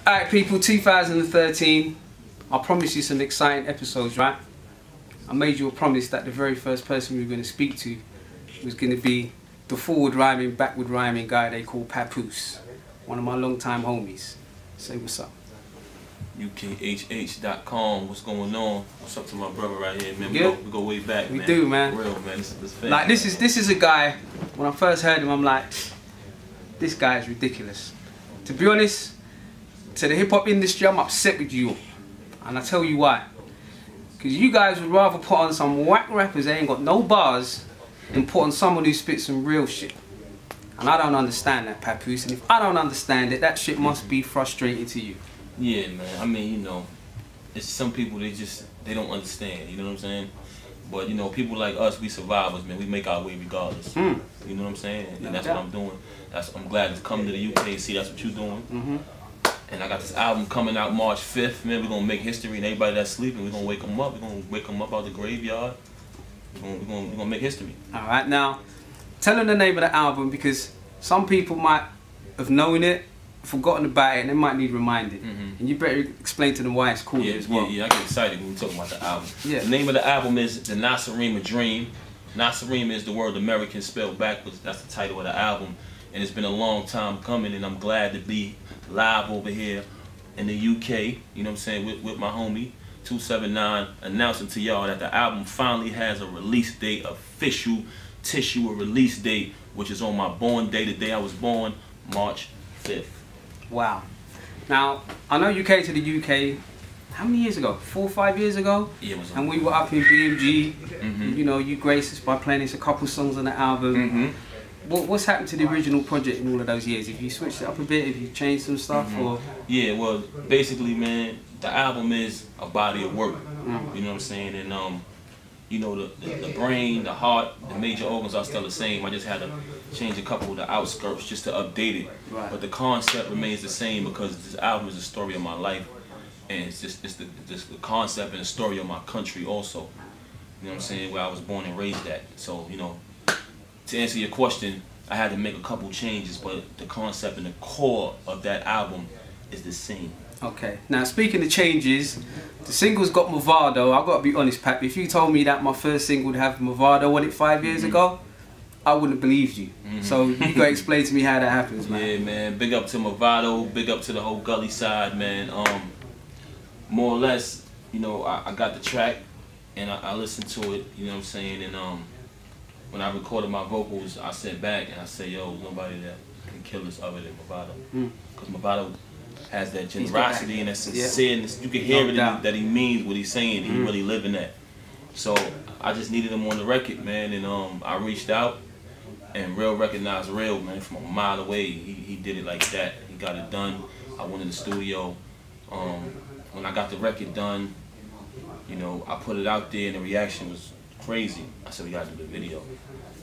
Alright people, 2013, I promised you some exciting episodes, right? I made you a promise that the very first person we were going to speak to was going to be the forward rhyming, backward rhyming guy they call Papoose. One of my long time homies. Say what's up. UKHH.com, what's going on? What's up to my brother right here, man? We go way back, man. We do, man. For real, man. This is a guy, when I first heard him, I'm like, this guy is ridiculous. To be honest, to the hip hop industry, I'm upset with you. And I tell you why. Because you guys would rather put on some whack rappers that ain't got no bars than put on someone who spits some real shit. And I don't understand that, Papoose. And if I don't understand it, that shit must be frustrating to you. Yeah, man. I mean, you know, it's some people, they don't understand, you know what I'm saying? But, you know, people like us, we survivors, man. We make our way regardless. You know what I'm saying? And that's what I'm doing. I'm glad to come to the UK and see that's what you're doing. And I got this album coming out March 5th, man. We're going to make history, and everybody that's sleeping, we're going to wake them up. We're going to wake them up out the graveyard. We're going to make history. All right, now, tell them the name of the album, because some people might have known it, forgotten about it, and they might need reminded. And you better explain to them why it's called as well. Yeah, I get excited when we talk about the album. Yeah. The name of the album is The Nasarima Dream. Nasarima is the word American spelled backwards. That's the title of the album. And it's been a long time coming, and I'm glad to be live over here in the UK, you know what I'm saying, with my homie, 279, announcing to y'all that the album finally has a release date, official tissue, a release date, which is on my born day, the day I was born, March 5th. Wow. Now, I know you came to the UK, how many years ago? 4 or 5 years ago? Yeah, it was. And we were up in BMG, you know, you graced us by playing us a couple songs on the album. What's happened to the original project in all of those years? Have you switched it up a bit? Have you changed some stuff? Or? Yeah, well, basically, man, the album is a body of work. You know what I'm saying? And, you know, the brain, the heart, the major organs are still the same. I just had to change a couple of the outskirts just to update it. Right. But the concept remains the same because this album is the story of my life. And it's just the concept and the story of my country also. You know what I'm saying? Where I was born and raised at. So, you know, to answer your question, I had to make a couple changes, but the concept and the core of that album is the same. Okay. Now, speaking of changes, the single's got Movado. I've got to be honest, Pat. If you told me that my first single would have Movado on it 5 years ago, I wouldn't have believed you. So you got to explain to me how that happens, man. Yeah, man. Big up to Movado. Big up to the whole Gully side, man. More or less, you know, I got the track and I listened to it. You know what I'm saying? And when I recorded my vocals, I sat back and I said, yo, nobody that can kill this other than Movado. Because Movado has that generosity and that sincereness. You can hear it that he means what he's saying. He really living that. So I just needed him on the record, man. And I reached out and Real recognized Real, man, from a mile away. He did it like that. He got it done. I went in the studio. When I got the record done, you know, I put it out there and the reaction was crazy. I said, we gotta do the video.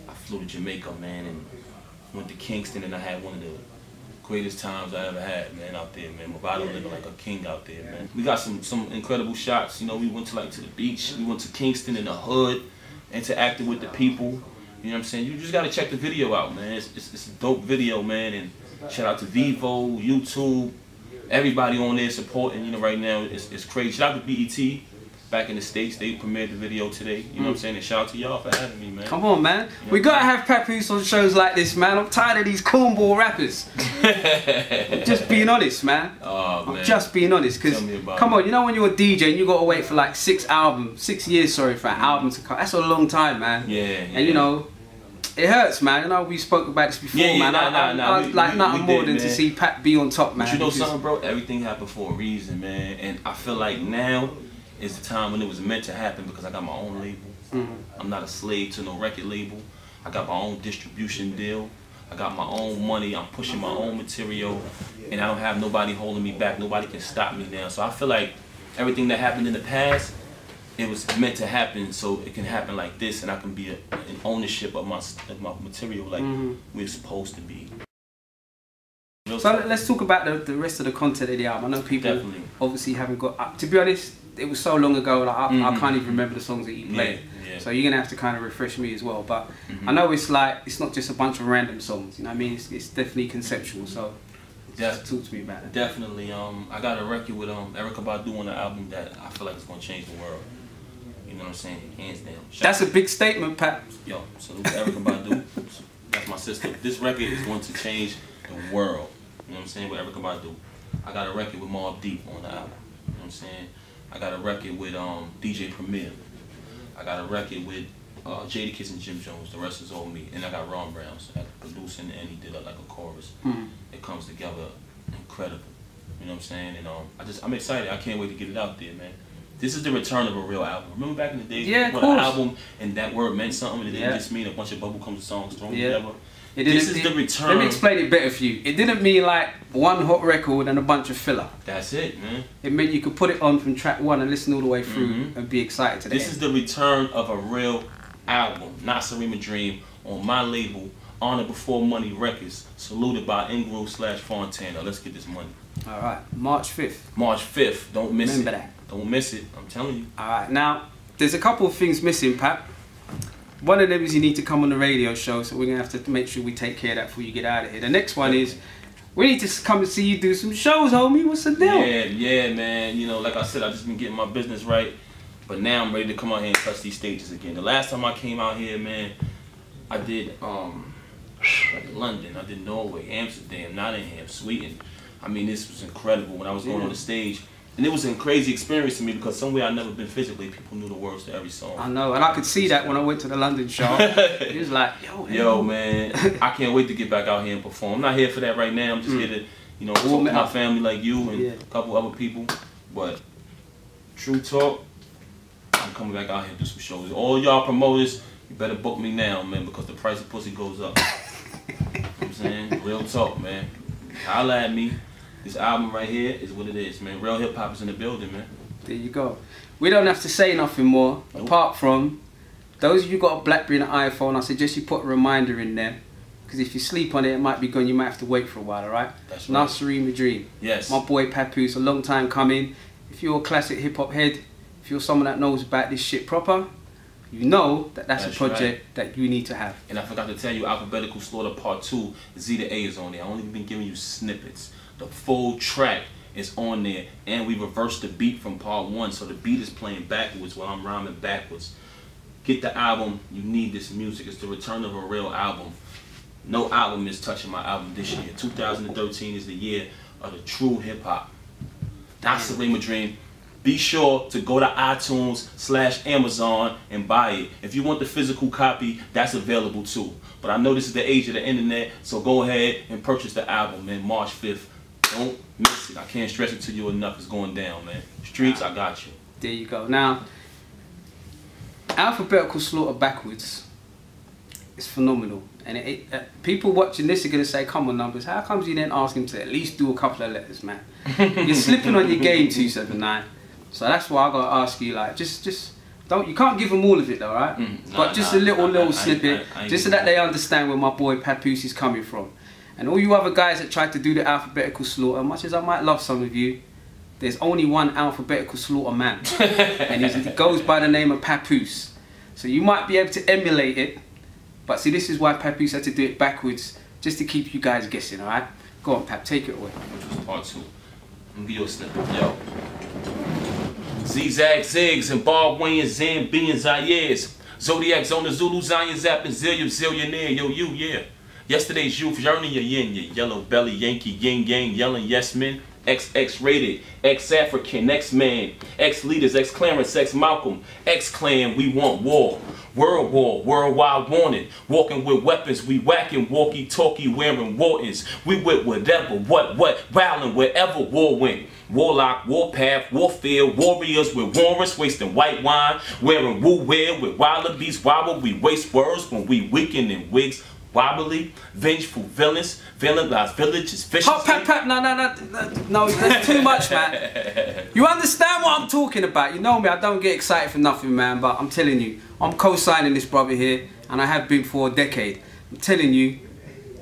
I flew to Jamaica, man, and went to Kingston, and I had one of the greatest times I ever had, man, out there, man. Movado living like a king out there, man. We got some incredible shots. You know, we went to the beach. We went to Kingston in the hood, interacted with the people. You know what I'm saying? You just gotta check the video out, man. It's a dope video, man. And shout out to Vivo, YouTube, everybody on there supporting. You know, right now it's crazy. Shout out to BET. Back in the States, they premiered the video today. You know what I'm saying? And shout out to y'all for having me, man. Come on, man. You know, we gotta have Papoose on shows like this, man. I'm tired of these cornball rappers. I'm just being honest, man. Oh, man. I'm just being honest. Because, come on, you know when you're a DJ and you gotta wait for like 6 years, sorry, for an album to come. That's a long time, man. Yeah. And you know, it hurts, man. You know, we spoke about this before, man. I'd like nothing more than to see Pat be on top, man. But you know something, bro? Everything happened for a reason, man. And I feel like now is the time when it was meant to happen because I got my own label. I'm not a slave to no record label. I got my own distribution deal. I got my own money. I'm pushing my own material. And I don't have nobody holding me back. Nobody can stop me now. So I feel like everything that happened in the past, it was meant to happen so it can happen like this and I can be in ownership of my material like we're supposed to be. So let's talk about the rest of the content of the album. I know people obviously haven't got, to be honest, it was so long ago, like, I can't even remember the songs that you played. So you're gonna have to kind of refresh me as well. But I know it's like, it's not just a bunch of random songs, you know what I mean? It's definitely conceptual. So Talk to me about it. Definitely. I got a record with Erykah Badu on the album that I feel like it's gonna change the world. You know what I'm saying? Hands down. That's a big statement, Pat. Yo, salute to Erykah Badu. That's my sister. This record is going to change the world. You know what I'm saying? With Erykah Badu. I got a record with Mobb Deep on the album. You know what I'm saying? I got a record with DJ Premier. I got a record with Jadakiss and Jim Jones. The rest is all me. And I got Ron Brown producing, and he did like a chorus. It comes together incredible. You know what I'm saying? And I'm excited. I can't wait to get it out there, man. This is the return of a real album. Remember back in the days, yeah, when an album and that word meant something, and it didn't just mean a bunch of bubblegum songs thrown together. This is the return. Let me explain it better for you. It didn't mean like one hot record and a bunch of filler. That's it, man. It meant you could put it on from track 1 and listen all the way through and be excited to the end. This is the return of a real album. Nasarima Dream on my label, Honor Before Money Records, saluted by Ingrove/Fontana. Let's get this money. All right, March 5th. March 5th. Don't miss it. Remember that. Don't miss it. I'm telling you. All right, now there's a couple of things missing, Pat. One of them is you need to come on the radio show, so we're gonna have to make sure we take care of that before you get out of here. The next one is we need to come and see you do some shows, homie. What's the deal? Yeah, man. You know, like I said, I just been getting my business right, but now I'm ready to come out here and touch these stages again. The last time I came out here, man, I did London, I did Norway, Amsterdam, Nottingham, Sweden. I mean, this was incredible when I was going on the stage. And it was a crazy experience to me because somewhere I'd never been physically, people knew the words to every song. I know, and I could see that when I went to the London show. It was like, yo, man, I can't wait to get back out here and perform. I'm not here for that right now. I'm just here to, you know, talk to my family like you and a couple other people. But true talk, I'm coming back out here and do some shows. All y'all promoters, you better book me now, man, because the price of pussy goes up. You know what I'm saying? Real talk, man. Holla at me. This album right here is what it is, man. Real hip hop is in the building, man. There you go. We don't have to say nothing more, apart from those of you got a BlackBerry and an iPhone, I suggest you put a reminder in there. Because if you sleep on it, it might be gone. You might have to wait for a while, alright? That's right. Nasarima Dream. Yes. My boy Papoose, a long time coming. If you're a classic hip hop head, if you're someone that knows about this shit proper, you know that that's a project that you need to have. And I forgot to tell you, Alphabetical Slaughter Part 2, Z to A is on there. I only been giving you snippets. The full track is on there, and we reversed the beat from Part 1, so the beat is playing backwards while I'm rhyming backwards. Get the album. You need this music. It's the return of a real album. No album is touching my album this year. 2013 is the year of the true hip-hop. Nasarima Dream. Be sure to go to iTunes/Amazon and buy it. If you want the physical copy, that's available too. But I know this is the age of the internet, so go ahead and purchase the album, man. March 5th. Don't miss it. I can't stress it to you enough. It's going down, man. Streets, I got you. There you go. Now, Alphabetical Slaughter backwards is phenomenal. And people watching this are going to say, come on, Numbers, how comes you didn't ask him to at least do a couple of letters, man? You're slipping on your game, 279. So that's why I got to ask you, like, just don't, you can't give them all of it though, right? But just a little snippet, just so that they understand where my boy Papoose is coming from. And all you other guys that tried to do the Alphabetical Slaughter, much as I might love some of you, there's only one Alphabetical Slaughter man. And he goes by the name of Papoose. So you might be able to emulate it, but see, this is why Papoose had to do it backwards, just to keep you guys guessing, alright? Go on, Pap, take it away. Which was Part 2. Let me give you a snippet. Yo. Zigzag Zigs and Bob Wayne, Zambian Zaires. Zodiacs on the Zulu, Zion Zap and Zillionaire. Yo, yeah. Yesterday's youth yearning your yin, your yellow belly, Yankee, yin yang, yelling yes men. XX rated, ex-African, ex-man, ex-leaders, ex-Clarence, ex-Malcolm, ex-clan, we want war. World war, worldwide warning. Walking with weapons, we whacking, walkie-talkie, wearing Whartons. We with whatever, what, wildin' wherever war went. Warlock, warpath, warfare, warriors with warrants, wasting white wine, wearing woo-wear with wallabies, wobble, we waste words when we weaken in wigs. Wobbly, vengeful villains, vandalized villages, fishes. Oh, Pap, no, that's too much, man. You understand what I'm talking about? You know me, I don't get excited for nothing, man, but I'm telling you, I'm co-signing this brother here, and I have been for a decade. I'm telling you,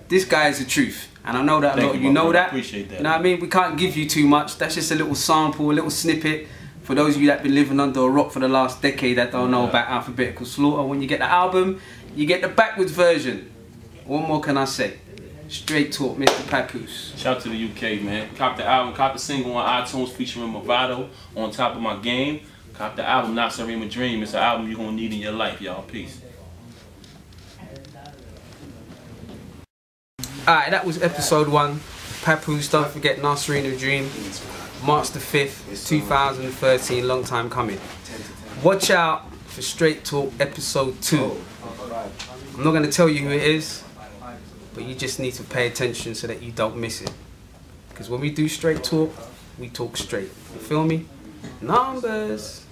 this guy is the truth, and I know that a lot of you know that. I appreciate that. You know what I mean? We can't give you too much. That's just a little sample, a little snippet. For those of you that have been living under a rock for the last decade that don't know about Alphabetical Slaughter, when you get the album, you get the backwards version. What more can I say? Straight Talk, Mr. Papoose. Shout out to the UK, man. Cop the album, cop the single on iTunes featuring Movado, On Top of My Game. Cop the album, Not Serene My Dream. It's an album you're gonna need in your life, y'all. Peace. Alright, that was episode 1. Papoose, don't forget Nasreen Dream. March the 5th, 2013, long time coming. Watch out for Straight Talk episode 2. I'm not going to tell you who it is, but you just need to pay attention so that you don't miss it. Because when we do Straight Talk, we talk straight. You feel me? Numbers.